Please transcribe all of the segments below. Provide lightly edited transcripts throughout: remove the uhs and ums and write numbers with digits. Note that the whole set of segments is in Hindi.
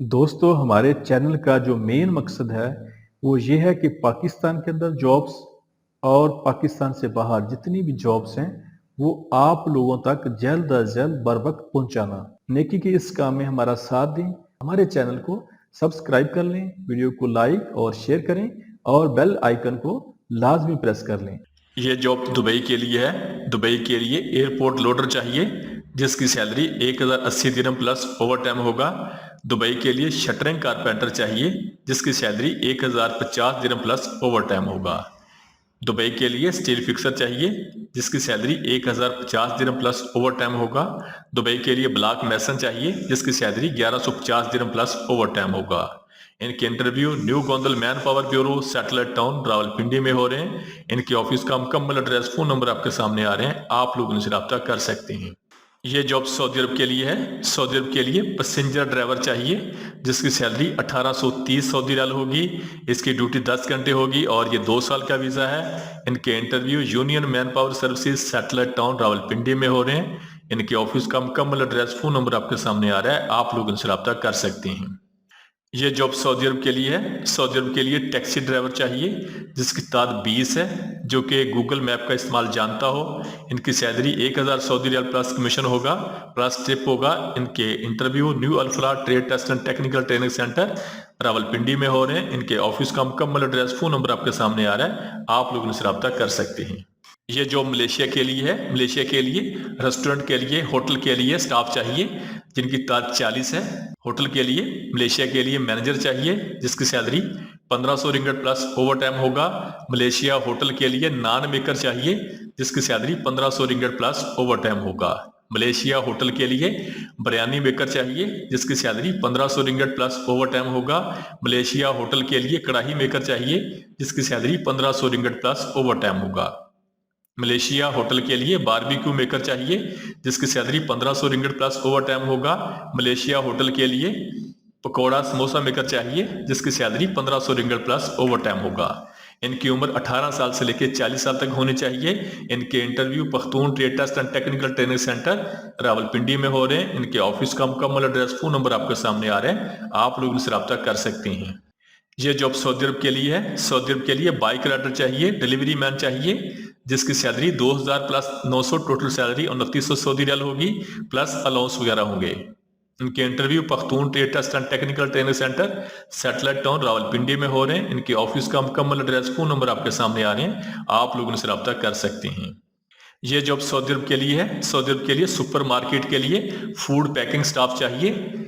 दोस्तों, हमारे चैनल का जो मेन मकसद है वो ये है कि पाकिस्तान के अंदर जॉब्स और पाकिस्तान से बाहर जितनी भी जॉब्स हैं वो आप लोगों तक जल्द अज जल्द बर वक्त पहुंचाना। नेकी के इस काम में हमारा साथ दें, हमारे चैनल को सब्सक्राइब कर लें, वीडियो को लाइक और शेयर करें और बेल आइकन को लाजमी प्रेस कर लें। ये जॉब दुबई के लिए है। दुबई के लिए एयरपोर्ट लोडर चाहिए जिसकी सैलरी 1080 दिरहम प्लस ओवर टाइम होगा। दुबई के लिए शटरिंग कारपेंटर चाहिए जिसकी सैलरी 1050 दिरहम प्लस ओवर टाइम होगा। दुबई के लिए स्टील फिक्सर चाहिए जिसकी सैलरी 1050 दिरहम प्लस ओवर टाइम होगा। दुबई के लिए ब्लॉक मैसन चाहिए जिसकी सैलरी 1150 दिरहम प्लस ओवर टाइम होगा। इनके interview new Gondal manpower bureau satellite town Rawalpindi में हो रहे हैं। इनके ऑफिस का मुकम्मल एड्रेस फोन नंबर आपके सामने आ रहे हैं, आप लोग इनसे रब्ता कर सकते हैं। ये जॉब सऊदी अरब के लिए है। सऊदी अरब के लिए पैसेंजर ड्राइवर चाहिए जिसकी सैलरी 1830 सऊदी रियाल होगी। इसकी ड्यूटी 10 घंटे होगी और ये 2 साल का वीज़ा है। इनके interview union manpower services satellite town Rawalpindi में हो रहे हैं। इनके ऑफिस का मुकम्मल एड्रेस फोन नंबर आपके सामने आ रहा है, आप लोग इनसे रब्ता कर सकते हैं। ये जॉब सऊदी अरब के लिए है। सऊदी अरब के लिए टैक्सी ड्राइवर चाहिए जिसकी तादाद 20 है, जो कि गूगल मैप का इस्तेमाल जानता हो। इनकी salary 1000 Saudi riyal plus commission होगा, प्लस टिप होगा। इनके interview new Alfalah trade test and technical training centre Rawalpindi में हो रहे हैं। इनके ऑफिस का मुकम्मल एड्रेस फोन नंबर आपके सामने आ रहा है, आप लोग इनसे रब्ता कर सकते हैं। ये जॉब मलेशिया के लिए है। मलेशिया के लिए रेस्टोरेंट के लिए, होटल के लिए स्टाफ चाहिए जिनकी तादाद 40 है। होटल के लिए मलेशिया के लिए मैनेजर चाहिए जिसकी सैलरी 1500 रिंगट प्लस ओवर टाइम होगा। मलेशिया होटल के लिए नान मेकर चाहिए जिसकी सैलरी 1500 रिंगट प्लस ओवर टाइम होगा। मलेशिया होटल के लिए बिरयानी मेकर चाहिए जिसकी सैलरी 1500 रिंगट प्लस ओवर टाइम होगा। मलेशिया होटल के लिए कढ़ाई मेकर चाहिए जिसकी सैलरी 1500 रिंगट प्लस ओवर टाइम होगा। मलेशिया होटल के लिए बारबेक्यू मेकर चाहिए जिसकी सैलरी 1500 रिंगट प्लस ओवर टाइम होगा। मलेशिया होटल के लिए पकौड़ा समोसा मेकर चाहिए जिसकी सैलरी 1500 रिंगट प्लस ओवर टाइम होगा। इनकी उम्र 18 साल से लेकर 40 साल तक होनी चाहिए। इनके interview Pakhtun trade test and technical training centre Rawalpindi में हो रहे हैं। इनके ऑफिस का मुकम्मल एड्रेस फोन नंबर आपके सामने आ रहे हैं, आप लोग इनसे रब्ता कर सकते हैं। ये जॉब सऊदी अरब के लिए है। सऊदी अरब के लिए बाइक राइडर चाहिए, डिलीवरी मैन चाहिए जिसकी salary 2000 plus 900 total salary 2900 Saudi रियाल होगी, प्लस अलाउंस वगैरह होंगे। इनके interview Pakhtun trade test and technical training centre satellite town Rawalpindi में हो रहे हैं। इनके ऑफिस का मुकम्मल एड्रेस फोन नंबर आपके सामने आ रहे हैं, आप लोग इनसे रब्ता कर सकते हैं। ये जॉब सऊदी अरब के लिए है। सऊदी अरब के लिए सुपर मार्केट के लिए फूड पैकिंग स्टाफ चाहिए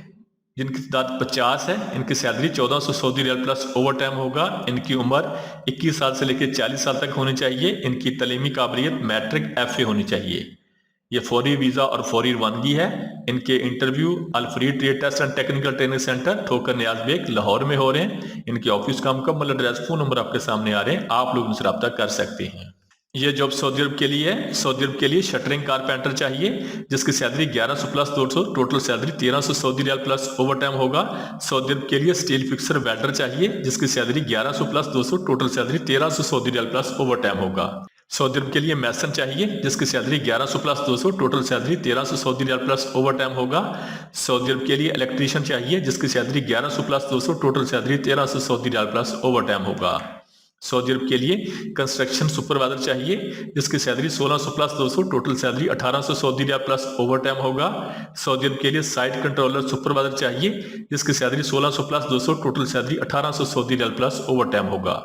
जिनकी तादाद 50 है। इनकी salary 1400 Saudi riyal plus overtime होगा। इनकी उम्र 21 साल से लेकर 40 साल तक होनी चाहिए। इनकी तलीमी काबिलियत मैट्रिक FA होनी चाहिए। ये फौरी वीज़ा और फौरी रवानगी है। इनके इंटरव्यू अल्फ्री trade test and technical training centre Thokar Niaz bag Lahore में हो रहे हैं। इनके ऑफिस का मुकम्मल एड्रेस फोन नंबर आपके सामने आ रहे हैं, आप लोग इनसे रब्ता कर सकते हैं। ये जॉब सऊदी अरब के लिए है। सऊदी अरब के लिए शटरिंग कारपेंटर चाहिए जिसकी salary 1100 plus 200 total salary 1300 Saudi riyal plus overtime होगा। सऊदी अरब के लिए स्टील फिक्सर वेल्डर चाहिए जिसकी salary 1100 plus 200 total salary 1300 Saudi riyal plus overtime होगा। सऊदी अरब के लिए मैसन चाहिए जिसकी salary 1100 plus 200 total salary 1300 Saudi riyal plus overtime होगा। सऊदी अरब के लिए इलेक्ट्रीशियन चाहिए जिसकी salary 1100 plus 200 total salary 1300 Saudi riyal plus overtime होगा। सऊदी अरब के लिए कंस्ट्रक्शन सुपरवाइजर चाहिए जिसकी salary 1600 plus 200 total salary 1800 Saudi riyal plus overtime होगा। सऊदी अरब के लिए साइट कंट्रोलर सुपरवाइजर चाहिए जिसकी salary 1600 plus 200 total salary 1800 Saudi riyal plus overtime होगा।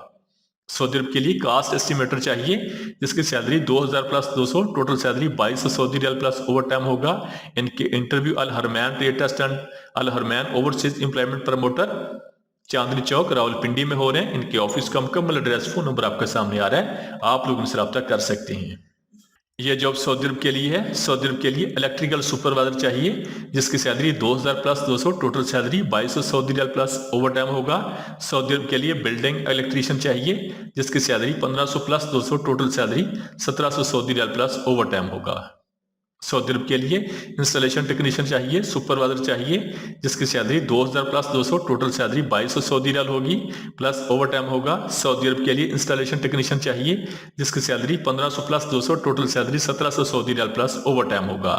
सऊदी अरब के लिए कास्ट एस्टिमेटर चाहिए जिसकी salary 2000 plus 200 total salary 2200 Saudi riyal plus overtime होगा। इनके interview Al Harmain trade test and Al Harmain overseas employment promoter Chandni Chowk Rawalpindi में हो रहे हैं। इनके ऑफिस का मुकम्मल एड्रेस फोन नंबर आपके सामने आ रहा है, आप लोग इनसे रब्ता कर सकते हैं। यह जॉब सऊदी अरब के लिए है। सऊदी अरब के लिए इलेक्ट्रिकल सुपरवाइजर चाहिए जिसकी salary 2000 plus 200 total salary 2200 Saudi riyal plus overtime होगा। सऊदी अरब के लिए बिल्डिंग इलेक्ट्रीशियन चाहिए जिसकी salary 1500 plus 200 total salary 1700 Saudi riyal plus overtime होगा। सऊदी अरब के लिए इंस्टॉलेशन टेक्नीशियन चाहिए, सुपरवाइजर चाहिए जिसकी salary 2000 plus 200 total salary 2200 Saudi रियाल होगी, प्लस ओवर टाइम होगा। सऊदी अरब के लिए इंस्टॉलेशन टेक्नीशियन चाहिए जिसकी salary 1500 plus 200 total salary 1700 Saudi riyal plus overtime होगा।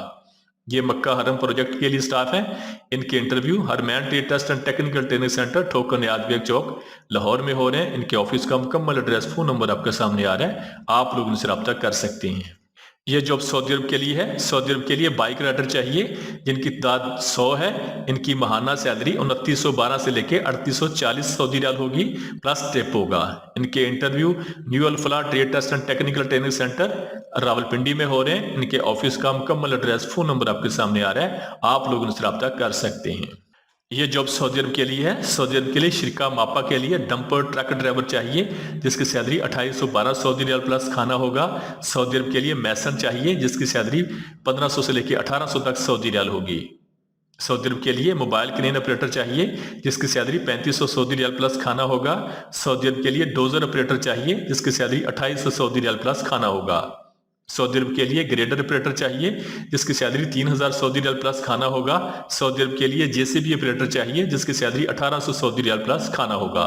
ये मक्का हरम प्रोजेक्ट के लिए स्टाफ है। इनके interview Harmain trade test and technical training centre Thokar Niaz bag चौक लाहौर में हो रहे हैं। इनके ऑफिस का मुकम्मल एड्रेस फोन नंबर आपके सामने आ रहा है, आप लोग इनसे रब्ता कर सकते हैं। ये जॉब सऊदी अरब के लिए है। सऊदी अरब के लिए बाइक राइडर चाहिए जिनकी तादाद 100 है। इनकी माहाना सैलरी 2912 से लेके 3840 सऊदी रियाल होगी, प्लस टिप होगा। इनके interview new Al Falah trade test and technical training centre Rawalpindi में हो रहे हैं। इनके ऑफिस का मुकम्मल एड्रेस फोन नंबर आपके सामने आ रहा है, आप लोग उनसे रब्ता कर सकते हैं। ये जॉब सऊदी अरब के लिए है। सऊदी अरब के लिए शिरका मापा के लिए डंपर ट्रक ड्राइवर चाहिए जिसकी सैलरी 2812 सऊदी रियाल प्लस खाना होगा। सऊदी अरब के लिए मैसन चाहिए जिसकी सैलरी 1500 से लेकर 1800 तक सऊदी रियाल होगी। सऊदी अरब के लिए मोबाइल क्रेन ऑपरेटर चाहिए जिसकी सैलरी 3500 सऊदी रियाल प्लस खाना होगा। सऊदी अरब के लिए डोजर ऑपरेटर चाहिए जिसकी सैलरी 2800 सऊदी रियाल प्लस खाना होगा। सऊदी अरब के लिए ग्रेडर ऑपरेटर चाहिए जिसकी सैलरी 3000 सऊदी रियाल प्लस खाना होगा। सऊदी अरब के लिए जेसीबी ऑपरेटर चाहिए जिसकी सैलरी 1800 सऊदी रियाल प्लस खाना होगा।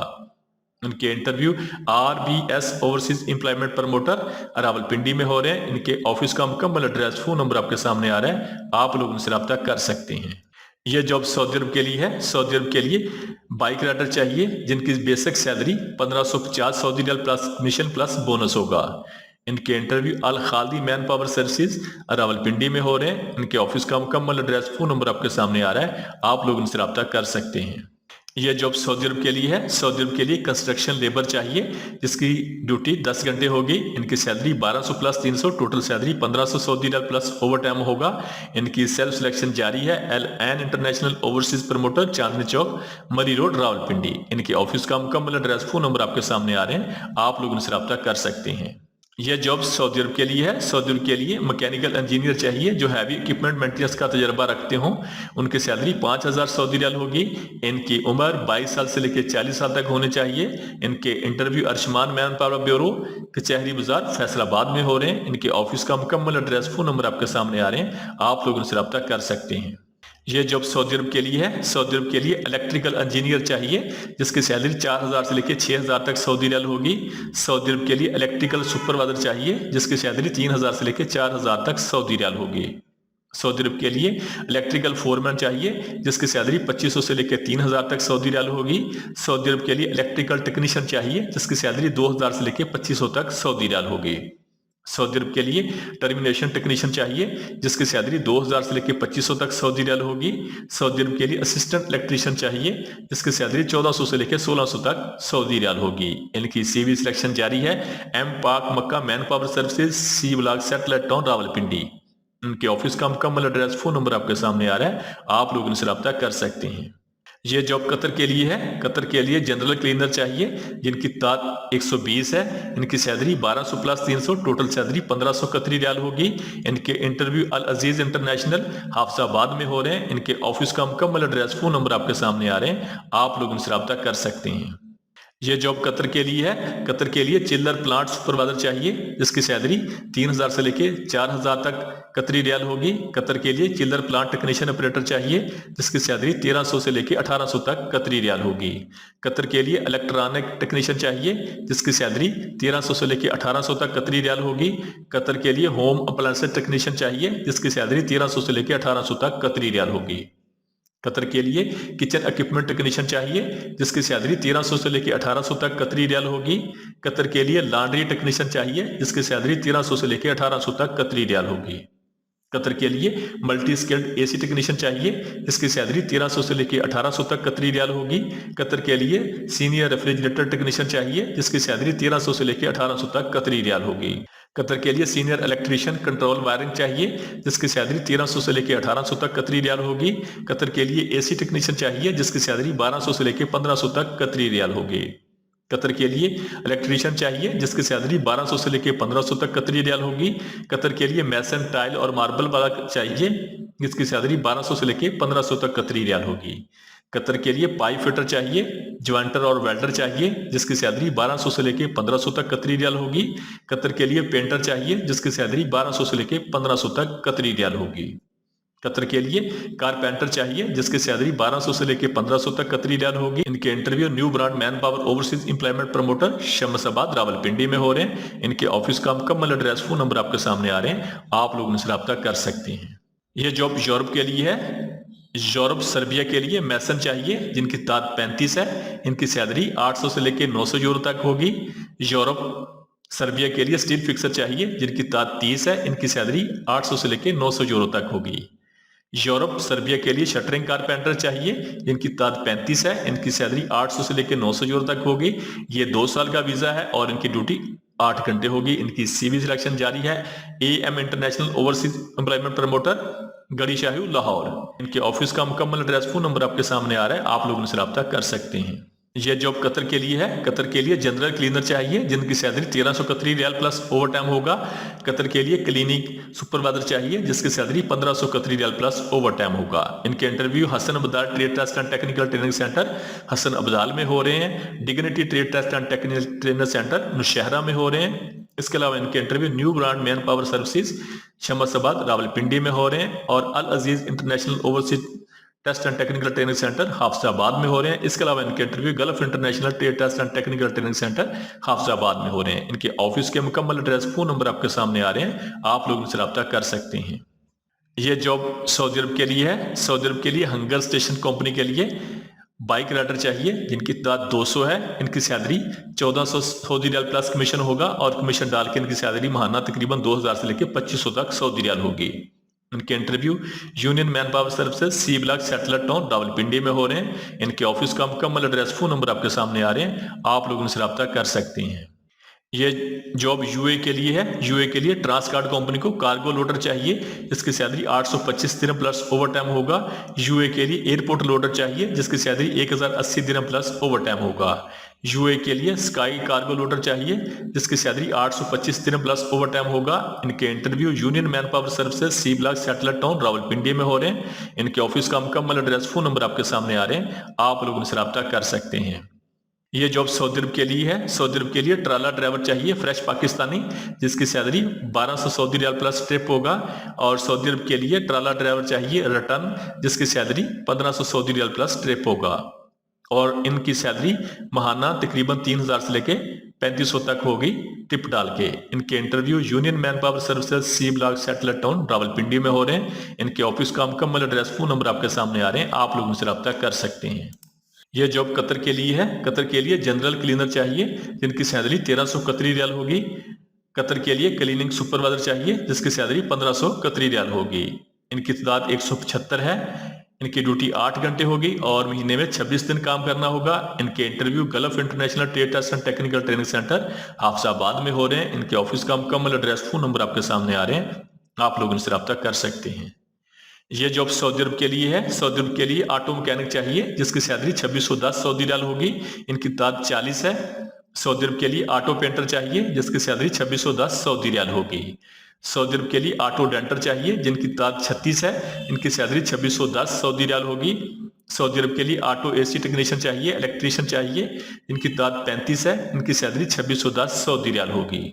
इनके interview RBS overseas employment promoter Rawalpindi में हो रहे हैं। इनके ऑफिस का मुकम्मल एड्रेस फोन नंबर आपके सामने आ रहा है, आप लोग उनसे रब्ता कर सकते हैं। यह जॉब सऊदी अरब के लिए है। सऊदी अरब के लिए बाइक राइडर चाहिए जिनकी basic salary 1550 Saudi riyal plus commission plus bonus होगा। इनके interview Al Khaldi manpower services Rawalpindi में हो रहे हैं। इनके ऑफिस का मुकम्मल एड्रेस फोन नंबर आपके सामने आ रहा है, आप लोग इनसे रब्ता कर सकते हैं। यह जॉब सऊदी अरब के लिए है। सऊदी अरब के लिए कंस्ट्रक्शन लेबर चाहिए जिसकी ड्यूटी 10 घंटे होगी। इनकी salary 1200 plus 300, total salary 1500 Saudi riyal plus overtime होगा। इनकी सेल्फ सिलेक्शन जारी है। LN international overseas promoter Chandni Chowk Murree road Rawalpindi. इनके ऑफिस का मुकम्मल एड्रेस फोन नंबर आपके सामने आ रहे हैं, आप लोग इनसे रब्ता कर सकते हैं। यह जॉब सऊदी अरब के लिए है। सऊदी अरब के लिए मैकेनिकल इंजीनियर चाहिए जो हैवी इक्विपमेंट मेंटेनेंस का तजर्बा रखते हों। उनकी सैलरी 5000 सऊदी रियाल होगी। इनकी उम्र 22 साल से लेकर 40 साल तक होनी चाहिए। इनके interview Arshman man power bureau कचहरी बाजार फैसलाबाद में हो रहे हैं। इनके ऑफिस का मुकम्मल एड्रेस फोन नंबर आपके सामने आ रहे हैं, आप लोग उनसे रब्ता कर सकते हैं। यह जॉब सऊदी अरब के लिए है। सऊदी अरब के लिए इलेक्ट्रिकल इंजीनियर चाहिए जिसकी सैलरी 4000 से लेकर 6000 तक सऊदी रियाल होगी। सऊदी अरब के लिए इलेक्ट्रिकल सुपरवाइजर चाहिए जिसकी सैलरी 3000 से लेकर 4000 तक सऊदी रियाल होगी। सऊदी अरब के लिए इलेक्ट्रिकल फोरमैन चाहिए जिसकी सैलरी 2500 से लेकर 3000 तक सऊदी रियाल होगी। सऊदी अरब के लिए इलेक्ट्रिकल टेक्नीशियन चाहिए जिसकी सैलरी 2000 से लेकर 2500 तक सऊदी रियाल होगी। सऊदी अरब के लिए टर्मिनेशन टेक्नीशियन चाहिए जिसकी सैलरी 2000 से लेकर 2500 तक सऊदी रियाल होगी। सऊदी अरब के लिए असिस्टेंट इलेक्ट्रीशियन चाहिए जिसकी सैलरी 1400 से लेकर 1600 तक सऊदी रियाल होगी। इनकी CV सिलेक्शन जारी है। M Pak Makkah manpower services C block satellite town Rawalpindi. इनके ऑफिस का मुकम्मल एड्रेस फोन नंबर आपके सामने आ रहा है, आप लोग इनसे रब्ता कर सकते हैं। ये जॉब कतर के लिए है। कतर के लिए जनरल क्लीनर चाहिए जिनकी तादाद 120 है। इनकी सैलरी 1200 प्लस 300, टोटल सैलरी 1500 कतरी रियाल होगी। इनके इंटरव्यू अल अजीज इंटरनेशनल हाफजाबाद में हो रहे हैं। इनके ऑफिस का मुकम्मल एड्रेस फोन नंबर आपके सामने आ रहे हैं, आप लोग इनसे रब्ता कर सकते हैं। ये जॉब कतर के लिए है। कतर के लिए चिल्लर प्लांट सुपरवाइजर चाहिए जिसकी सैलरी 3000 से लेके 4000 तक कतरी रियाल होगी। कतर के लिए चिल्लर प्लांट टेक्नीशियन ऑपरेटर चाहिए जिसकी सैलरी 1300 से लेके 1800 तक कतरी रियाल होगी। कतर के लिए इलेक्ट्रॉनिक टेक्नीशियन चाहिए जिसकी सैलरी 1300 से लेके 1800 तक कतरी रियाल होगी। कतर के लिए होम अप्लायंसेस टेक्नीशियन चाहिए जिसकी सैलरी 1300 से लेके 1800 तक कतरी रियाल होगी। कतर के लिए किचन इक्विपमेंट टेक्नीशियन चाहिए जिसकी सैलरी 1300 से लेकर 1800 तक कतरी रियाल होगी। कतर के लिए लॉन्ड्री टेक्नीशियन चाहिए जिसकी सैलरी 1300 से लेकर 1800 तक कतरी रियाल होगी। कतर के लिए मल्टी स्किल्ड AC टेक्नीशियन चाहिए जिसकी सैलरी 1300 से लेकर 1800 तक कतरी रियाल होगी। कतर के लिए सीनियर रेफ्रिजरेटर टेक्नीशियन चाहिए जिसकी सैलरी 1300 से लेकर 1800 तक कतरी रियाल होगी। कतर के लिए सीनियर इलेक्ट्रीशियन कंट्रोल वायरिंग चाहिए जिसकी सैलरी 1300 से लेकर 1800 तक कतरी रियाल होगी। कतर के लिए AC टेक्नीशियन चाहिए जिसकी सैलरी 1200 से लेकर 1500 तक कतरी रियाल होगी। कतर के लिए इलेक्ट्रीशियन चाहिए जिसकी सैलरी 1200 से लेकर 1500 तक कतरी रियाल होगी। कतर के लिए मैसन टाइल और मार्बल वाला चाहिए जिसकी सैलरी 1200 से लेकर 1500 तक कतरी रियाल होगी। कतर के लिए पाइप फिटर चाहिए, ज्वाइंटर और वेल्डर चाहिए जिसकी सैलरी 1200 से लेकर 1500 तक कतरी रियाल होगी। कतर के लिए पेंटर चाहिए जिसकी सैलरी 1200 से लेकर 1500 तक कतरी रियाल होगी। कतर के लिए कारपेंटर चाहिए जिसकी सैलरी 1200 से लेकर 1500 तक कतरी रियाल होगी। इनके interview new brand manpower overseas employment promoter Shamsabad Rawalpindi में हो रहे हैं। इनके ऑफिस का मुकम्मल एड्रेस फोन नंबर आपके सामने आ रहे हैं, आप लोग इनसे रब्ता कर सकते हैं। यह जॉब यूरोप के लिए है, यूरोप सर्बिया के लिए मैसन चाहिए जिनकी तादाद 35 है, इनकी सैलरी 800 से लेकर 900 यूरो तक होगी। यूरोप सर्बिया के लिए स्टील फिक्सर चाहिए जिनकी तादाद 30 है, इनकी सैलरी 800 से लेकर 900 यूरो तक होगी। यूरोप सर्बिया के लिए शटरिंग कारपेंटर चाहिए जिनकी तादाद 35 है, इनकी सैलरी 800 से लेकर 900 यूरो तक होगी। ये 2 साल का वीजा है और इनकी ड्यूटी 8 घंटे होगी। इनकी सीवी सिलेक्शन जारी है। AM international overseas employment promoter, गड़ी शाही, लाहौर। इनके ऑफिस का मुकम्मल एड्रेस, फोन नंबर आपके सामने आ रहा है, आप लोग उनसे रब्ता कर सकते हैं। यह जॉब कतर के लिए है। कतर के लिए जनरल क्लीनर चाहिए जिनकी सैलरी 1300 कतरी रियाल प्लस ओवर टाइम होगा। कतर के लिए क्लिनिक सुपरवाइजर चाहिए जिसकी सैलरी 1500 कतरी रियाल प्लस ओवर टाइम होगा। इनके interview Hasan Abdal trade test and technical training centre Hasan Abdal में हो रहे हैं। Dignity trade test and technical trainer centre Nowshera में हो रहे हैं। इसके अलावा इनके interview new brand manpower services Shamsabad Rawalpindi में हो रहे हैं और Al Aziz international overseas test and technical training centre Hafizabad में हो रहे हैं। इसके अलावा इनके interview Gulf international trade test and technical training centre Hafizabad में हो रहे हैं। इनके ऑफिस के मुकम्मल एड्रेस, फोन नंबर आपके सामने आ रहे हैं, आप लोग इनसे रब्ता कर सकते हैं। यह जॉब सऊदी अरब के लिए है। सऊदी अरब के लिए हंगर स्टेशन कंपनी के लिए बाइक राइडर चाहिए जिनकी तादाद 200 है। इनकी salary 1400 Saudi riyal plus commission होगा और कमीशन डाल के इनकी सैलरी महाना तकरीबन 2000 से लेकर 2500 तक सऊदी रियाल होगी। इनके interview union manpower services C block settler town Rawalpindi में हो रहे हैं। इनके ऑफिस का मुकम्मल एड्रेस, फोन नंबर आपके सामने आ रहे हैं, आप लोग इनसे रब्ता कर सकते हैं। ये जॉब यूए के लिए है। यूए के लिए ट्रांसकार्ड कंपनी को कार्गो लोडर चाहिए जिसकी सैलरी 825 दिरहम प्लस ओवर टाइम होगा। यूए के लिए एयरपोर्ट लोडर चाहिए जिसकी सैलरी 1080 दिरहम प्लस ओवर टाइम होगा। यूए के लिए स्काई कार्गो लोडर चाहिए जिसकी सैलरी 825 दिरहम प्लस ओवर टाइम होगा। इनके interview union manpower services C block settler town Rawalpindi में हो रहे हैं। इनके ऑफिस का मुकम्मल एड्रेस, फोन नंबर आपके सामने आ रहे हैं, आप लोग इनसे रब्ता कर सकते हैं। ये जॉब सऊदी अरब के लिए है। सऊदी अरब के लिए ट्राला ड्राइवर चाहिए फ्रेश पाकिस्तानी जिसकी salary 1200 Saudi riyal plus trip होगा। और सऊदी अरब के लिए ट्राला ड्राइवर चाहिए रिटर्न जिसकी salary 1500 Saudi riyal plus trip होगा और इनकी सैलरी महाना तकरीबन 3000 से लेके 3500 तक होगी टिप डाल के। इनके interview union manpower services C block settler town Rawalpindi में हो रहे हैं। इनके ऑफिस का मुकम्मल एड्रेस, फोन नंबर आपके सामने आ रहे हैं, आप लोग उनसे रब्ता कर सकते हैं। यह जॉब कतर के लिए है। कतर के लिए जनरल क्लीनर चाहिए जिनकी सैलरी 1300 कतरी रियाल होगी। कतर के लिए क्लीनिंग सुपरवाइजर चाहिए जिसकी सैलरी 1500 कतरी रियाल होगी। इनकी तादाद 175 है। इनकी ड्यूटी 8 घंटे होगी और महीने में 26 दिन काम करना होगा। इनके interview Gulf international trade test and technical training centre Hafizabad में हो रहे हैं। इनके ऑफिस का मुकम्मल एड्रेस, फोन नंबर आपके सामने आ रहे हैं, आप लोग इनसे रब्ता कर सकते हैं। यह जॉब सऊदी अरब के लिए है। सऊदी अरब के लिए ऑटो मैकेनिक चाहिए जिसकी सैलरी 2610 सऊदी रियाल होगी। इनकी तादाद 40 है। सऊदी अरब के लिए ऑटो पेंटर चाहिए जिसकी सैलरी 2610 सऊदी रियाल होगी। सऊदी अरब के लिए ऑटो डेंटर चाहिए जिनकी तादाद 36 है। इनकी सैलरी 2610 सऊदी रियाल होगी। सऊदी अरब के लिए ऑटो AC टेक्नीशियन चाहिए, इलेक्ट्रीशियन चाहिए जिनकी तादाद 35 है। इनकी सैलरी 2610 सऊदी रियाल होगी।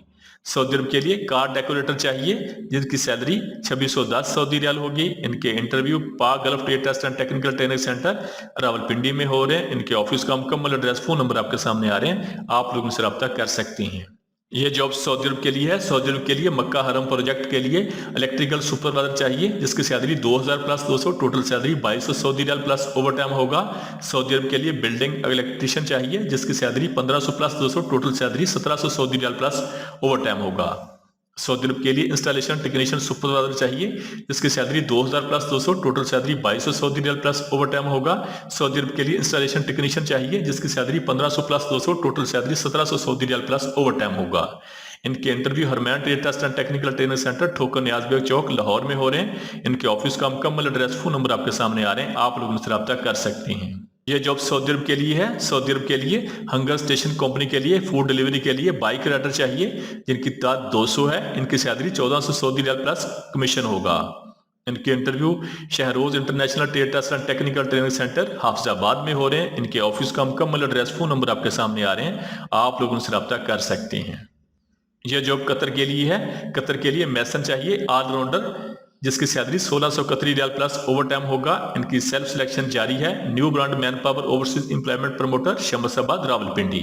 सऊदी अरब के लिए कार डेकोरेटर चाहिए जिनकी सैलरी 2610 सऊदी रियाल होगी। इनके interview Pak Gulf trade test and technical training centre Rawalpindi में हो रहे हैं। इनके ऑफिस का मुकम्मल एड्रेस, फोन नंबर आपके सामने आ रहे हैं, आप लोग इनसे रब्ता कर सकते हैं। यह जॉब सऊदी अरब के लिए है। सऊदी अरब के लिए मक्का हरम प्रोजेक्ट के लिए इलेक्ट्रिकल सुपरवाइजर चाहिए जिसकी salary 2000 plus 200, total salary 2200 Saudi riyal plus overtime होगा। सऊदी अरब के लिए बिल्डिंग इलेक्ट्रिशियन चाहिए जिसकी salary 1500 plus 200, total salary 1700 Saudi riyal plus overtime होगा। सऊदी अरब के लिए इंस्टॉलेशन टेक्नीशियन सुपरवाइजर चाहिए जिसकी salary 2000 plus 200, total salary 2200 Saudi riyal plus overtime होगा। सऊदी अरब के लिए इंस्टॉलेशन टेक्नीशियन चाहिए जिसकी salary 1500 plus 200, total salary 1700 Saudi riyal plus overtime होगा। इनके interview Harmain trade test and technical training centre Thokar Niazbeg चौक लाहौर में हो रहे हैं। इनके ऑफिस का मुकम्मल एड्रेस, फोन नंबर आपके सामने आ रहे हैं, आप लोग उनसे रब्ता कर सकते हैं। यह जॉब सऊदी अरब के लिए है। सऊदी अरब के लिए हंगर स्टेशन कंपनी के लिए फूड डिलीवरी के लिए बाइक राइडर चाहिए जिनकी तादाद 200 है। इनकी salary 1400 Saudi riyal plus commission होगा। इनके interview Shahroz international trade test and technical training centre Hafizabad में हो रहे हैं। इनके ऑफिस का मुकम्मल एड्रेस, फोन नंबर आपके सामने आ रहे हैं, आप लोग उनसे रब्ता कर सकते हैं। यह जॉब कतर के लिए है। कतर के लिए मैसन चाहिए ऑलराउंडर जिसकी सैलरी 1600 कतरी रियाल प्लस ओवर टाइम होगा। इनकी सेल्फ सिलेक्शन जारी है। New brand manpower overseas employment promoter Shamsabad Rawalpindi.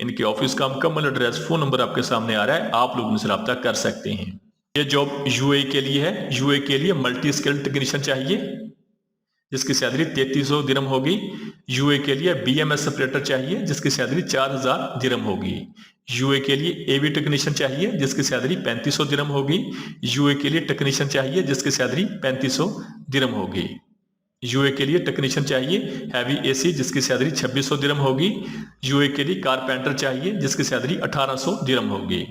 इनके ऑफिस का मुकम्मल एड्रेस, फोन नंबर आपके सामने आ रहा है, आप लोग उनसे रब्ता कर सकते हैं। ये जॉब यूएई के लिए है। यूएई के लिए मल्टी स्किल्ड टेक्नीशियन चाहिए जिसकी सैलरी 3300 दिरहम होगी। यूए के लिए बीएमएस ऑपरेटर चाहिए जिसकी सैलरी 4000 दिरहम होगी। यूए के लिए एवी टेक्नीशियन चाहिए जिसकी सैलरी 3500 दिरहम होगी। यूए के लिए टेक्नीशियन चाहिए जिसकी सैलरी 3500 दिरहम होगी। यूए के लिए टेक्नीशियन चाहिए हैवी एसी जिसकी सैलरी 2600 दिरहम होगी। यूए के लिए कारपेंटर चाहिए जिसकी सैलरी 1800 दिरहम होगी।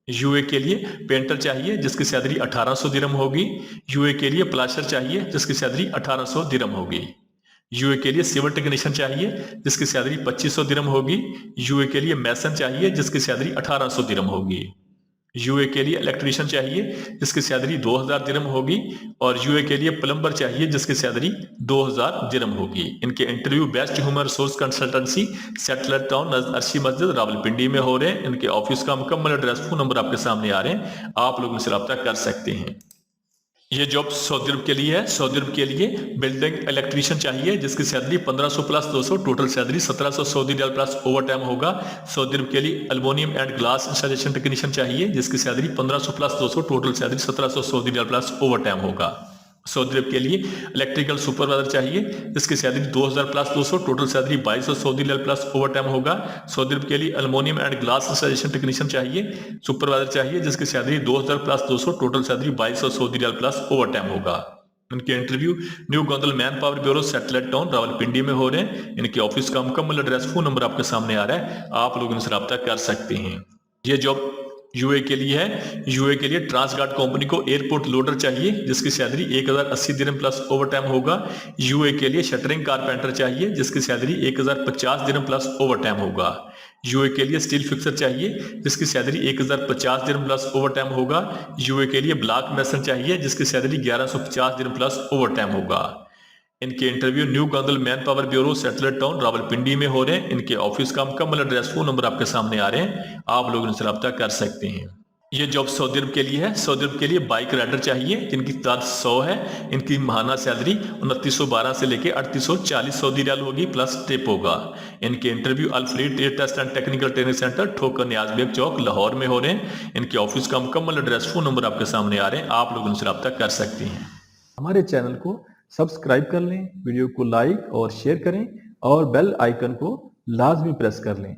यूए के लिए पेंटर चाहिए जिसकी सैलरी 1800 दिरहम होगी। यूए के लिए प्लास्टर चाहिए जिसकी सैलरी 1800 दिरहम होगी। यूए के लिए सिविल टेक्नीशियन चाहिए जिसकी सैलरी 2500 दिरहम होगी। यूए के लिए मैसन चाहिए जिसकी सैलरी 1800 दिरहम होगी। यूए के लिए इलेक्ट्रीशियन चाहिए जिसकी सैलरी 2000 दिरहम होगी। और यूए के लिए प्लम्बर चाहिए जिसकी सैलरी 2000 दिरहम होगी। इनके interview best human resource consultancy, settler town, Arshi Masjid, Rawalpindi में हो रहे हैं। इनके ऑफिस का मुकम्मल एड्रेस, फोन नंबर आपके सामने आ रहे हैं, आप लोग इनसे रब्ता कर सकते हैं। ये जॉब सऊदी अरब के लिए है। सऊदी अरब के लिए बिल्डिंग इलेक्ट्रीशियन चाहिए जिसकी salary 1500 plus 200, total salary 1700 Saudi riyal plus overtime होगा। सऊदी अरब के लिए aluminium and glass installation technician चाहिए जिसकी salary 1500 plus 200, total salary 1700 Saudi riyal plus overtime होगा। सऊदी अरब के लिए इलेक्ट्रिकल सुपरवाइजर चाहिए जिसकी salary 2000 plus 200, total salary 2200 Saudi riyal plus overtime होगा। सऊदी अरब के लिए aluminium and glass installation technician चाहिए, सुपरवाइजर चाहिए जिसकी salary 2000 plus 200, total salary 2200 Saudi riyal plus overtime होगा। इनके interview new Gondal manpower bureau, satellite town, Rawalpindi में हो रहे हैं। इनके ऑफिस का मुकम्मल एड्रेस, फोन नंबर आपके सामने आ रहा है, आप लोग इनसे रब्ता कर सकते हैं। ये जॉब यूए के लिए है। यूए के लिए ट्रांसगार्ड कंपनी को एयरपोर्ट लोडर चाहिए जिसकी सैलरी 1080 दिरहम प्लस ओवर टाइम होगा। यूए के लिए शटरिंग कारपेंटर चाहिए जिसकी सैलरी 1050 दिरहम प्लस ओवर टाइम होगा। यूए के लिए स्टील फिक्सर चाहिए जिसकी सैलरी 1050 दिरहम प्लस ओवर टाइम होगा। यूए के लिए ब्लॉक मैसन चाहिए जिसकी सैलरी 1150 दिरहम प्लस ओवर टाइम होगा। इनके interview new Gondal manpower bureau, satellite town, Rawalpindi में हो रहे हैं। इनके ऑफिस का मुकम्मल एड्रेस, फोन नंबर आपके सामने आ रहे हैं, आप लोग इनसे रब्ता कर सकते हैं। ये जॉब सऊदी अरब के लिए है। सऊदी अरब के लिए बाइक राइडर चाहिए जिनकी तादाद 100 है। इनकी माहाना सैलरी 2912 से लेके 3840 सऊदी रियाल होगी, प्लस टिप होगा। इनके interview Al Fleet air test and technical training centre, Thokar Niaz bag चौक, लाहौर में हो रहे हैं। इनके ऑफिस का मुकम्मल एड्रेस, फोन नंबर आपके सामने आ रहे हैं, आप लोग इनसे रब्ता कर सकते हैं। हमारे चैनल को सब्सक्राइब कर लें, वीडियो को लाइक और शेयर करें और बेल आइकन को लाजमी प्रेस कर लें।